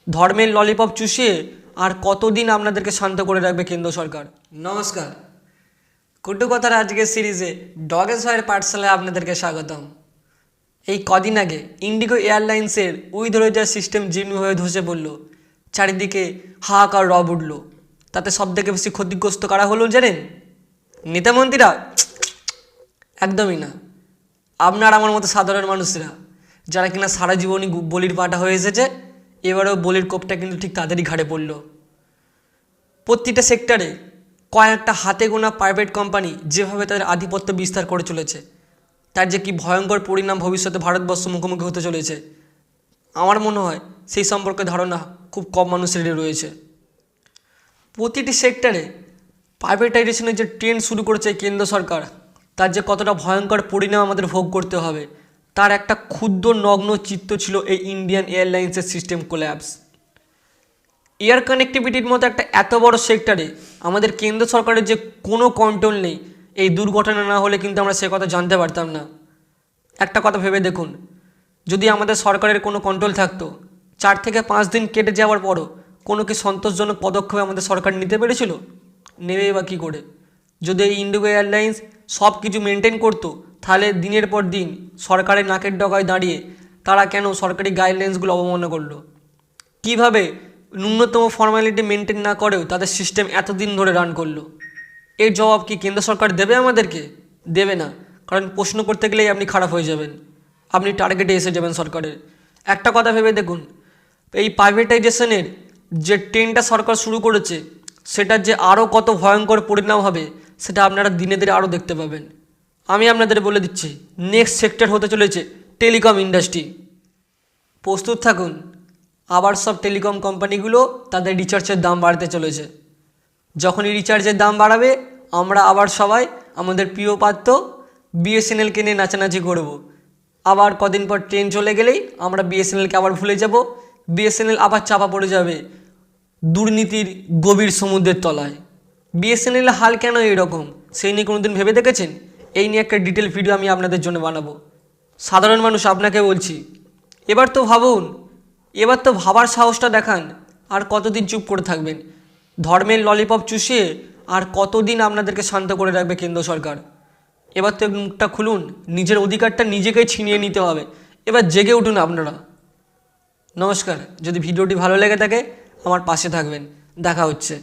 ধর্মের ললিপপ চুষিয়ে আর কতদিন আপনাদেরকে শান্ত করে রাখবে কেন্দ্র সরকার। নমস্কার, কুটু কথার আজকের সিরিজে ডগেস ভাইয়ের পাঠশালায় আপনাদেরকে স্বাগতম। এই কদিন আগে ইন্ডিগো এয়ারলাইন্সের উইথ সিস্টেম যেমনিভাবে ধসে পড়ল, চারিদিকে হাহাকার রব উঠল। তাতে সবথেকে বেশি ক্ষতিগ্রস্ত কারা হলো জানেন? নেতামন্ত্রীরা? একদমই না, আপনার আমার মতো সাধারণ মানুষরা, যারা কিনা সারা জীবনই বলির পাঠা হয়ে এসেছে, এবারেও বলির কোপটা কিন্তু ঠিক তাদেরই ঘাড়ে পড়ল। প্রতিটা সেক্টরে কয়েকটা হাতে গোনা প্রাইভেট কোম্পানি যেভাবে তাদের আধিপত্য বিস্তার করে চলেছে, তার যে কি ভয়ঙ্কর পরিণাম ভবিষ্যতে ভারতবর্ষ মুখোমুখি হতে চলেছে, আমার মনে হয় সেই সম্পর্কে ধারণা খুব কম মানুষেরই রয়েছে। প্রতিটি সেক্টরে প্রাইভেটাইজেশনের যে ট্রেন্ড শুরু করেছে কেন্দ্র সরকার, তার যে কতটা ভয়ঙ্কর পরিণাম আমাদের ভোগ করতে হবে, তার একটা ক্ষুদ্র নগ্ন চিত্র ছিল এই ইন্ডিয়ান এয়ারলাইন্সের সিস্টেম কোল্যাপস। এয়ার কানেক্টিভিটির মতো একটা এত বড় সেক্টরে আমাদের কেন্দ্র সরকারের যে কোনো কন্ট্রোল নেই, এই দুর্ঘটনা না হলে কিন্তু আমরা সে কথা জানতে পারতাম না। একটা কথা ভেবে দেখুন, যদি আমাদের সরকারের কোনো কন্ট্রোল থাকতো, 4 থেকে 5 দিন কেটে যাওয়ার পরও কোনো কি সন্তোষজনক পদক্ষেপ আমাদের সরকার নিতে পেরেছিল? নেবে বা কী করে? যদি এই ইন্ডিগো এয়ারলাইন্স সব কিছু মেনটেন করতো, তাহলে দিনের পর দিন সরকারের নাকের ডগায় দাঁড়িয়ে তারা কেন সরকারি গাইডলাইন্সগুলো অবমাননা করলো? কিভাবে ন্যূনতম ফর্মালিটি মেনটেন না করেও তাদের সিস্টেম এতদিন ধরে রান করলো? এর জবাব কি কেন্দ্র সরকার দেবে আমাদেরকে? দেবে না, কারণ প্রশ্ন করতে গেলেই আপনি খারাপ হয়ে যাবেন, আপনি টার্গেটে এসে যাবেন সরকারের। একটা কথা ভেবে দেখুন, এই প্রাইভেটাইজেশনের যে ট্রেন্ডটা সরকার শুরু করেছে, সেটার যে আরও কত ভয়ঙ্কর পরিণাম হবে সেটা আপনারা দিনে দিনে আরও দেখতে পাবেন। আমি আপনাদের বলে দিচ্ছি, নেক্সট সেক্টর হতে চলেছে টেলিকম ইন্ডাস্ট্রি। প্রস্তুত থাকুন, আবার সব টেলিকম কোম্পানিগুলো তাদের রিচার্জের দাম বাড়াতে চলেছে। যখনই রিচার্জের দাম বাড়াবে, আমরা আবার সবাই আমাদের প্রিয় পাত্র বিএসএনএলকে নিয়ে নাচানাচি করব। আবার কদিন পর ট্রেন চলে গেলেই আমরা বিএসএনএলকে আবার ভুলে যাব, বিএসএনএল আবার চাপা পড়ে যাবে দুর্নীতির গভীর সমুদ্রের তলায়। বিএসএনএলের হাল কেন এইরকম, সেই নিয়ে কোনোদিন ভেবে দেখেছেন? এই নিয়ে একটা ডিটেল ভিডিও আমি আপনাদের জন্য বানাবো। সাধারণ মানুষ আপনাকে বলছি, এবার তো ভাবুন, এবার তো ভাবার সাহসটা দেখান। আর কতদিন চুপ করে থাকবেন? ধর্মের ললিপপ চুষিয়ে আর কতদিন আপনাদেরকে শান্ত করে রাখবে কেন্দ্র সরকার? এবার তো মুখটা খুলুন, নিজের অধিকারটা নিজেকেই ছিনিয়ে নিতে হবে। এবার জেগে উঠুন আপনারা। নমস্কার, যদি ভিডিওটি ভালো লেগে থাকে আমার পাশে থাকবেন। দেখা হচ্ছে।